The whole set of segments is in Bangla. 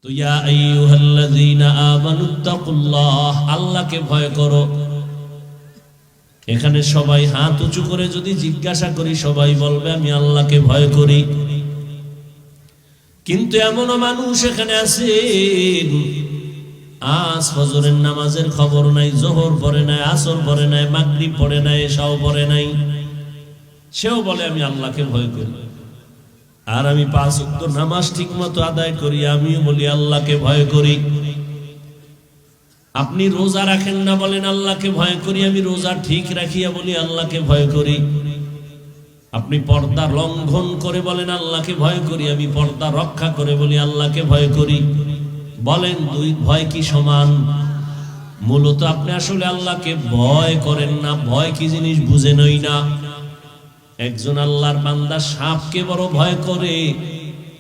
তো ইয়া আইয়ুহাল্লাযীনা আমানুত্তাকুল্লাহ, আল্লাহকে ভয় করো। এখানে সবাই হাত উঁচু করে যদি জিজ্ঞাসা করি, সবাই বলবে আমি আল্লাহকে ভয় করি। কিন্তু এমনও মানুষ এখানে আছেন, আজ ফজরের নামাজের খবর নাই, যোহর পড়ে নাই, আসর পড়ে নাই, মাগরিব পড়ে নাই, এশাও পড়ে নাই, সেও বলে আমি আল্লাহকে ভয় করি। আর আমি 5 ওয়াক্ত নামাজ ঠিক মতো আদায় করি, আমিও বলি আল্লাহকে ভয় করি। আপনি রোজা রাখেন না, বলেন আল্লাহকে ভয় করি। আমি রোজা ঠিক রাখিয়া বলি আল্লাহকে ভয় করি। আপনি পর্দা লঙ্ঘন করে বলেন আল্লাহকে ভয় করি। আমি পর্দা রক্ষা করে বলি আল্লাহকে ভয় করি। বলেন দুই ভয় কি সমান? মূলত আপনি আসলে আল্লাহকে ভয় করেন না, ভয় কি জিনিস বুঝেনই না। একজন আল্লাহর বান্দা সাপকে বড় ভয় করে,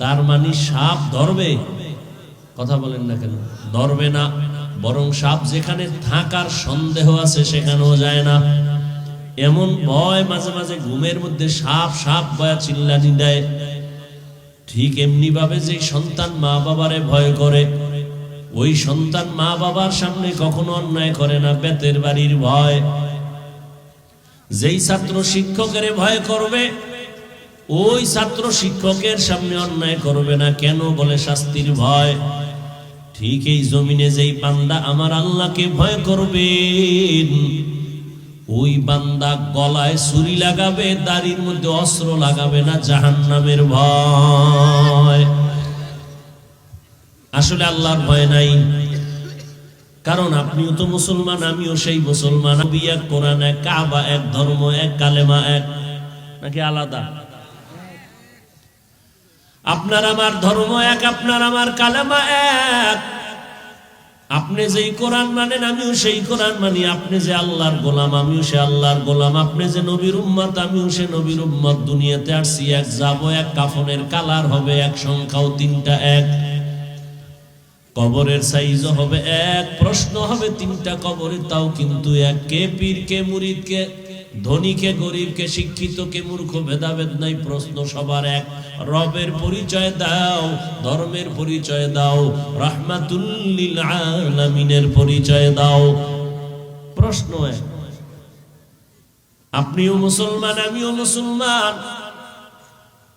তার মানে সাপ ধরবে? কথা বলেন না কেন? ধরবে না, বরং সাপ যেখানে থাকার সন্দেহ আছে সেখানেও যায় না। এমন ভয় মাঝে মাঝে ঘুমের মধ্যে সাপ সাপ ভয়া চিল্লানি দেয়। ঠিক এমনি ভাবে যে সন্তান মা বাবারে ভয় করে, ওই সন্তান মা বাবার সামনে কখনো অন্যায় করে না, বেতের বাড়ির ভয়। যেই ছাত্র শিক্ষকের ভয় করবে, ওই ছাত্র শিক্ষকের সামনে অন্যায় করবে না। কেন? বলে শাস্তির ভয়। ঠিক এই জমিনে যেই বান্দা আমার আল্লাহকে ভয় করবে, ওই বান্দা গলায় ছুরি লাগাবে, দাড়ির মধ্যে অস্ত্র লাগাবে না, জাহান্নামের ভয়। আসলে আল্লাহর ভয় নাই। কারণ আপনিও তো মুসলমান, আমিও সেই মুসলমান। নবী এক, কোরআন এক, কাবা এক, ধর্ম এক, কালেমা এক, নাকি আলাদা? আপনার আমার ধর্ম এক, আপনার আমার কালেমা এক। আপনি যেই কোরআন মানেন, আমিও সেই কোরআন মানি। আপনি যে আল্লাহর গোলাম, আমিও সে আল্লাহর গোলাম। আপনি যে নবীর উম্মত, আমিও সে নবীর উম্মত। দুনিয়াতে আসছি এক, যাবো এক। কাফনের কালার হবে এক, সংখ্যাও 3টা এক। কবরের সাইজও হবে এক, প্রশ্ন হবে 3টা কবরে, তাও কিন্তু এক। কে পীর, কে মুরিদ, কে ধনী, কে গরিব, কে শিক্ষিত, কে মূর্খ, ভেদাভেদ নাই, প্রশ্ন সবার এক। রবের পরিচয় দাও, ধর্মের পরিচয় দাও, রাহমাতুল লিল আলামিনের পরিচয় দাও, প্রশ্ন এক। আপনিও মুসলমান, আমিও মুসলমান,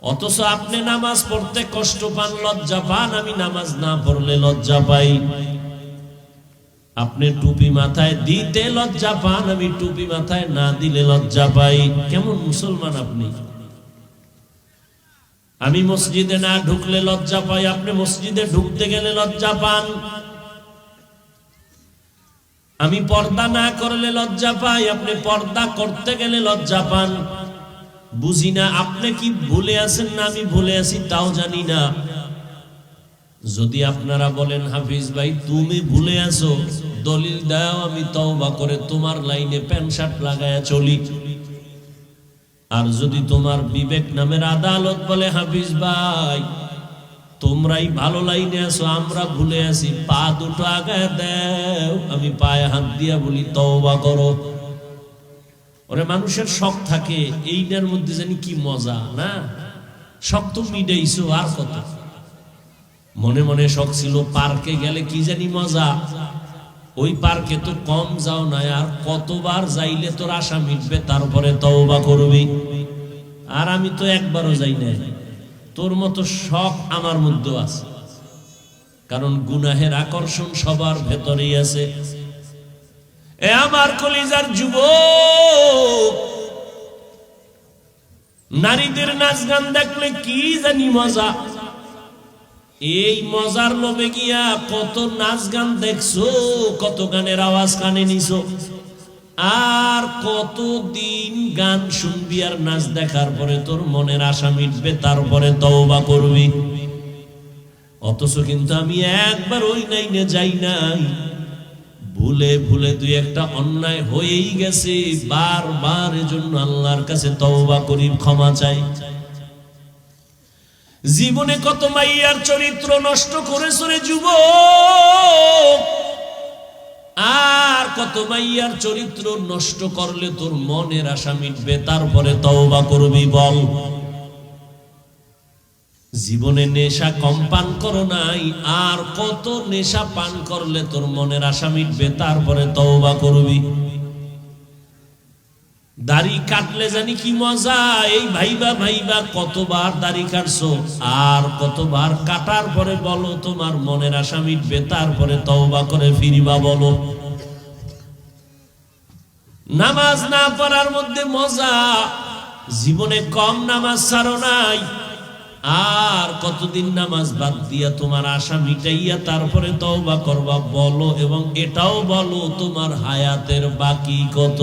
অথচ আপনি নামাজ পড়তে কষ্ট পান, লজ্জা পান, আমি নামাজ না পড়লে লজ্জা পাই। আপনি টুপি মাথায় দিতে লজ্জা পান, আমি টুপি মাথায় না দিলে লজ্জা পাই। কেমন মুসলমান আপনি? আমি মসজিদে না ঢুকলে লজ্জা পাই, আপনি মসজিদে ঢুকতে গেলে লজ্জা পান। আমি পর্দা না করলে লজ্জা পাই, আপনি পর্দা করতে গেলে লজ্জা পান। বুঝি না আপনি কি ভুলে আছেন না আমি ভুলে আছি, তাও জানি না। যদি আপনারা বলেন হাফিজ ভাই তুমি ভুলে আছো, দলিল দাও, আমি তওবা করে তোমার লাইনে প্যান্ট শার্ট লাগায়া চলি। আর যদি তোমার বিবেক নামের আদালত বলে হাফিজ ভাই তোমরাই ভালো লাইনে আছো, আমরা ভুলে আছি, পা দুটো আগায় দাও, আমি পায়ে হাত দিয়া বলি তওবা করো। ওরে মানুষের শখ থাকে, এইটার মধ্যে জানি কি মজা না। শখ তো মিটাইছো, আর কত? মনে মনে শখ ছিল পার্কে গেলে কি জানি মজা, ওই পার্কে তো কম যাও না, আর কতবার যাইলে তোর আশা মিটবে, তারপরে তওবা করবি। আর আমি তো একবারও যাই না। তোর মতো শখ আমার মধ্যে আছে, কারণ গুনাহের আকর্ষণ সবার ভেতরেই আছে। এ আমার কলিজার যুবক, নারীদের নাচ গান দেখলে কি জানি মজা। এই মজার লোভে গিয়া কত নাচ গান দেখছো, কত গানের আওয়াজ কানে নিছো, আর কতদিন গান শুনবি আর নাচ দেখার পরে তোর মনের আশা মিটবে, তারপরে তওবা করবি। অথচ কিন্তু আমি একবার ওই লাইনে যাই নাই। ভুলে ভুলে দুই একটা অন্যায় হয়েই গেছে, বারবার এজন্য আল্লাহর কাছে তওবা করি, ক্ষমা চাই। জীবনে কত মাইয়ার চরিত্র নষ্ট করেছ রে যুবক, আর কত মাইয়ার চরিত্র নষ্ট করলে তোর মনের আশা মিটবে, তারপরে তওবা করবি বল। জীবনে নেশা কম পান করো নাই, আর কত নেশা পান করলে তোর মনের আশা মিটবে, তারপরে তওবা করবি। দাড়ি কাটলে জানি কি মজা, এই ভাইবা ভাইবা কতবার দাড়ি কাটছো, আর কতবার কাটার পরে বলো তোমার মনের আশা মিটবে, তারপরে তওবা করে ফিরিবা বলো। নামাজ না পড়ার মধ্যে মজা, জীবনে কম নামাজ ছাড়ো নাই, আর কতদিন নামাজ বাদ দিয়া তোমার আশা মিটাইয়া তারপরে তওবা করবা বলো, এবং এটাও বলো তোমার হায়াতের বাকি কত।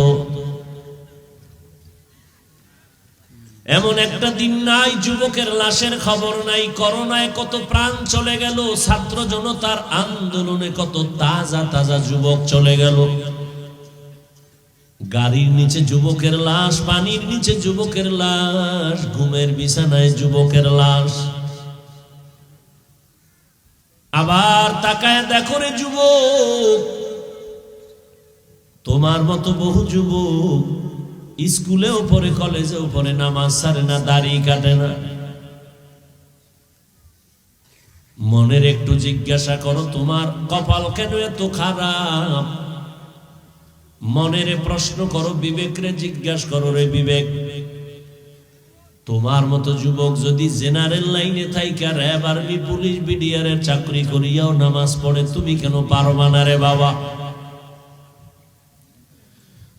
এমন একটা দিন নাই যুবকের লাশের খবর নাই। করোনায় কত প্রাণ চলে গেল, ছাত্র জনতার আন্দোলনে কত তাজা তাজা যুবক চলে গেল। গাড়ির নিচে যুবকের লাশ, পানির নিচে যুবকের লাশ, ঘুমের বিছানায় যুবকের লাশ। আবার তাকায় দেখো রে যুবক, তোমার মতো বহু যুবক স্কুলেও পড়ে, কলেজেও পড়ে, নামাজ ছাড়ে না, দাড়ি কাটে না। মনের একটু জিজ্ঞাসা করো, তোমার কপাল কেন এত খারাপ? মনের প্রশ্ন করো, বিবেকরে জিজ্ঞাসা করো, রে বিবেক, তোমার মতো যুবক যদি জেনারেল লাইনে থাইকা র্যাব, আর্মি, পুলিশ, বিডিআরের চাকরি করিয়াও নামাজ পড়ে, তুমি কেন পারবা না রে বাবা?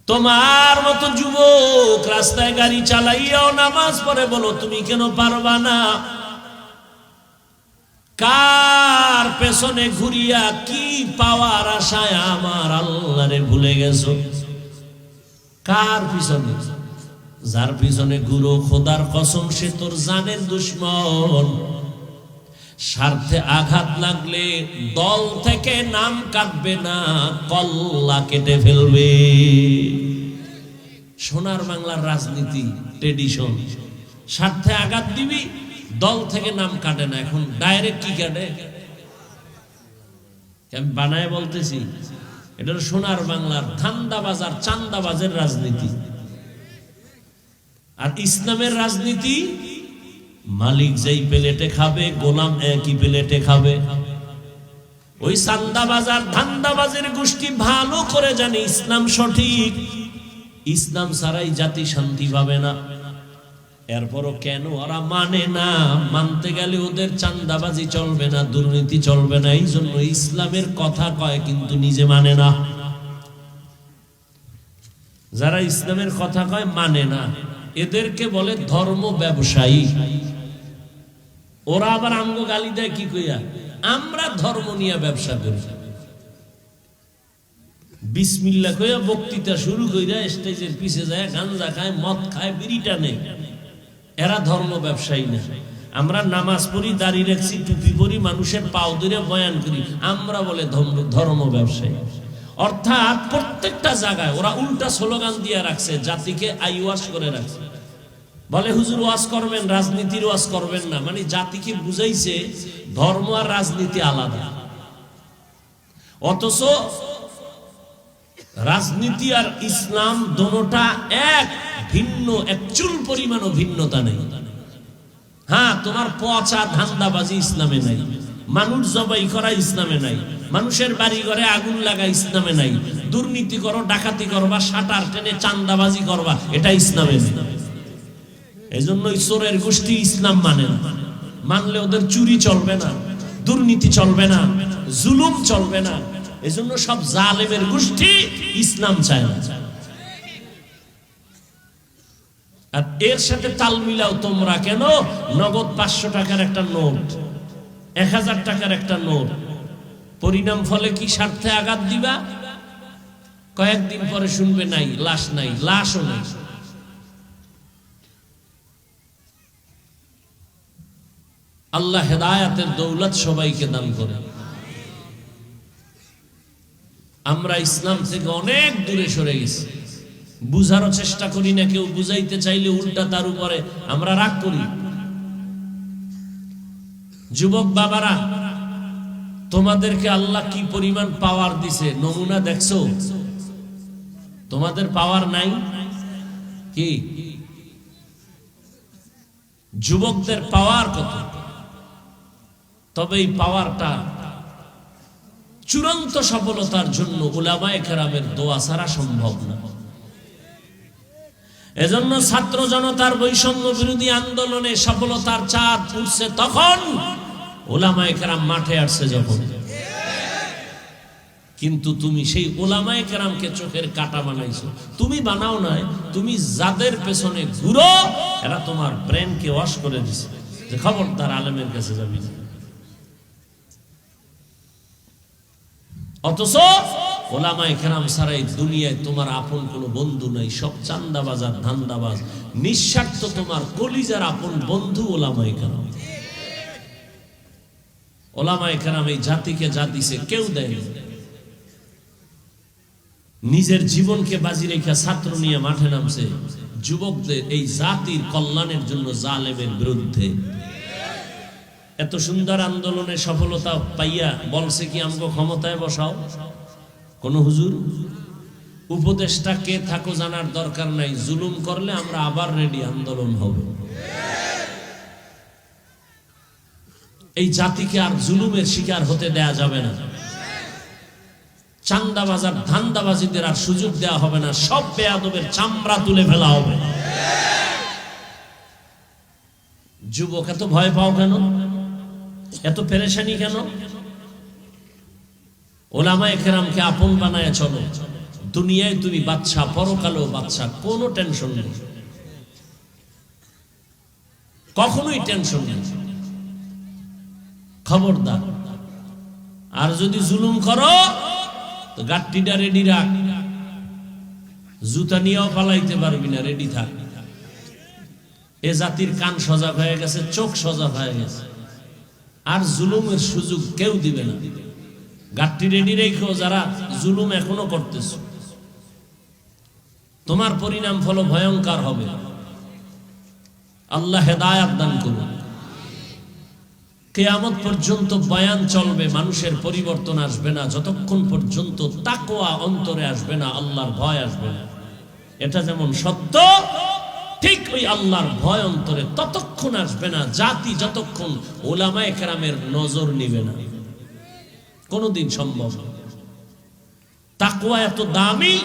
তোমার মতো যুবক রাস্তায় গাড়ি চালাইয়াও নামাজ পড়ে, বলো তুমি কেন পারবা না? কার পেছনে ঘুরিয়া কি পাওয়ার আশায় আমার আল্লাহরে ভুলে গেছো? কার পিছনে? যার পিছনে ঘুরো, খোদার কসম সে তোর জানের দুশ্মন। স্বার্থে আঘাত লাগলে দল থেকে নাম কাটবে না, কল্লা কেটে ফেলবে। সোনার বাংলার রাজনীতি ট্রেডিশন, স্বার্থে আঘাত দিবি, দল থেকে নাম কাটে না। এখন ডাইরেক্ট কি কাটে? আমি বানায় বলতেছি, এটা সোনার বাংলার ধান্দাবাজ আর চান্দাবাজের রাজনীতি। আর ইসলামের রাজনীতি, মালিক যেই প্লেটে খাবে, গোলাম একই প্লেটে খাবে। ওই চান্দাবাজ আর ধান্দাবাজের গোষ্ঠী ভালো করে জানে ইসলাম সঠিক, ইসলাম ছাড়াই জাতি শান্তি পাবে না। এরপরও কেন ওরা মানে না? মানতে গেলে ওদের চান্দাবাজি চলবে না, দুর্নীতি চলবে না। এই জন্য ইসলামের কথা কয় কিন্তু নিজে মানে না। যারা ইসলামের কথা কয় মানে না, এদেরকে বলে ধর্ম ব্যবসায়ী। ওরা আবার আঙ্গ গালি দেয় কি কইয়া? আমরা ধর্ম নিয়ে ব্যবসা করি। বিসমিল্লাহ কইয়া বক্তৃতা শুরু কইরা স্টেজের পিছে যায়, গাঞ্জা খায়, মদ খায়, বিড়ি টানে। এরা ধর্ম ব্যবসায়ী না। আমরা নামাজ পড়ি, দাড়ি রাখছি, টুপি পরি, মানুষের পাও ধরে বয়ান করি, আমরা বলে ধর্ম ব্যবসায়ী। অর্থাৎ প্রত্যেকটা জায়গায় ওরা উল্টা স্লোগান দিয়ে রাখছে, জাতিকে আইওয়াশ করে রাখছে। বলে হুজুর ওয়াজ করবেন, রাজনীতির ওয়াজ করবেন না। মানে জাতিকে বুঝাইছে ধর্ম আর রাজনীতি আলাদা। অথচ রাজনীতি আর ইসলাম দোনোটা এক, ভিন্ন, এক চুল পরিমাণও ভিন্নতা নেই। হ্যাঁ, তোমার পচা ধান্দাবাজি ইসলামে নাই, মানুষ জবাই করা ইসলামে নাই, মানুষের বাড়ি ঘরে আগুন লাগা ইসলামে নাই, দুর্নীতি করো, ডাকাতি করবা, শাটার টেনে চান্দাবাজি করবা, এটা ইসলামে নেই। এজন্য চোরের গোষ্ঠী ইসলাম মানে না। মানলে ওদের চুরি চলবে না, দুর্নীতি চলবে না, জুলুম চলবে না। এজন্য সব জালেমের গোষ্ঠী ইসলাম চায় না। আর এর সাথে তাল মিলাও তোমরা কেন? নগদ 500 টাকার একটা নোট, 1000 টাকার একটা নোট, পরিণাম ফলে কি স্বার্থে আঘাত দিবা? কয়েকদিন পরে শুনবে নাই, লাশ নাই, লাশও নাই। আল্লাহ হেদায়াতের দৌলত সবাইকে দান করে। আমরা ইসলাম থেকে অনেক দূরে সরে গেছি, বুঝারও চেষ্টা করি না। কেউ বুঝাইতে চাইলে উল্টা তার উপরে আমরা রাগ করি। যুবক বাবারা, তোমাদেরকে আল্লাহ কি পরিমাণ পাওয়ার দিছে নমুনা দেখছো? তোমাদের পাওয়ার নাই কি? যুবকদের পাওয়ার কত? তবে এই পাওয়ারটা চূড়ান্ত সফলতার জন্য উলামায়ে কেরামের দোয়া ছাড়া সম্ভব না। এজন্য ছাত্র জনতার বৈষম্য বিরোধী আন্দোলনে সফলতার চাঁদ উঠছে তখন উলামায়ে কেরাম মাঠে আসছে যখন। কিন্তু তুমি সেই উলামায়ে কেরামকে চোখের কাঁটা বানাইছো, তুমি বানাও নাই, তুমি যাদের পেছনে ঘুরো এরা তোমার ব্রেনকে ওয়াশ করে দিছে যে খবরদার আলেমের কাছে যাবি না। অথচ উলামায়ে কেরাম ছাড়া এই দুনিয়ায় তোমার আপন কোনো বন্ধু নাই, সব চান্দাবাজ আর ধান্দাবাজ। নিঃস্বার্থ তোমার কলিজার আপন বন্ধু উলামায়ে কেরাম। উলামায়ে কেরাম এই জাতিকে যা দিছে কেউ দেয় না। নিজের জীবনকে বাজি রেখে ছাত্র নিয়ে মাঠে নামছে যুবকদের এই জাতির কল্যাণের জন্য, জালেমের বিরুদ্ধে। এত সুন্দর আন্দোলনে সফলতা পাইয়া বলছে কি আমগো ক্ষমতায় বসাও? কোন হুজুর উপদেষ্টা কে থাকো জানার দরকার নাই, জুলুম করলে আমরা আবার রেডি, আন্দোলন হবে। এই জাতিকে আর জুলুমের শিকার হতে দেয়া যাবে না। চান্দাবাজার ধান্দাবাজিদের আর সুযোগ দেওয়া হবে না, সব বেয়াদবের চামড়া তুলে ফেলা হবে। যুবক এত ভয় পাও কেন? এত পেরেশানি কেন? উলামায়ে কেরামকে আপন বানায় চলো। দুনিয়ায় তুমি বাচ্চা, পরকালেও বাচ্চা, কোনো টেনশন নেই, কখনোই টেনশন নেই। খবরদার, আর যদি জুলুম করো তো গাট্টিটা রেডি রাখ, জুতা নিয়েও পালাইতে পারবি না, রেডি থাক। এ জাতির কান সজাগ হয়ে গেছে, চোখ সজাগ হয়ে গেছে, আর জুলুমের সুযোগ কেউ দিবে না। গাট্টি রেডি রেখো যারা জুলুম এখনো করতেছ, তোমার পরিণাম ফল ভয়ঙ্কর হবে। আল্লাহ হেদায়াত দান করুন। কিয়ামত পর্যন্ত বয়ান চলবে, মানুষের পরিবর্তন আসবে না যতক্ষণ পর্যন্ত তাকওয়া অন্তরে আসবে না, আল্লাহর ভয় আসবে না। এটা যেমন সত্য, ঠিক ওই আল্লাহর ভয় অন্তরে ততক্ষণ আসবে না জাতি যতক্ষণ উলামায়ে কেরামের নজর নিবে না। কোনদিন সম্ভব না। তাকওয়া এত দামি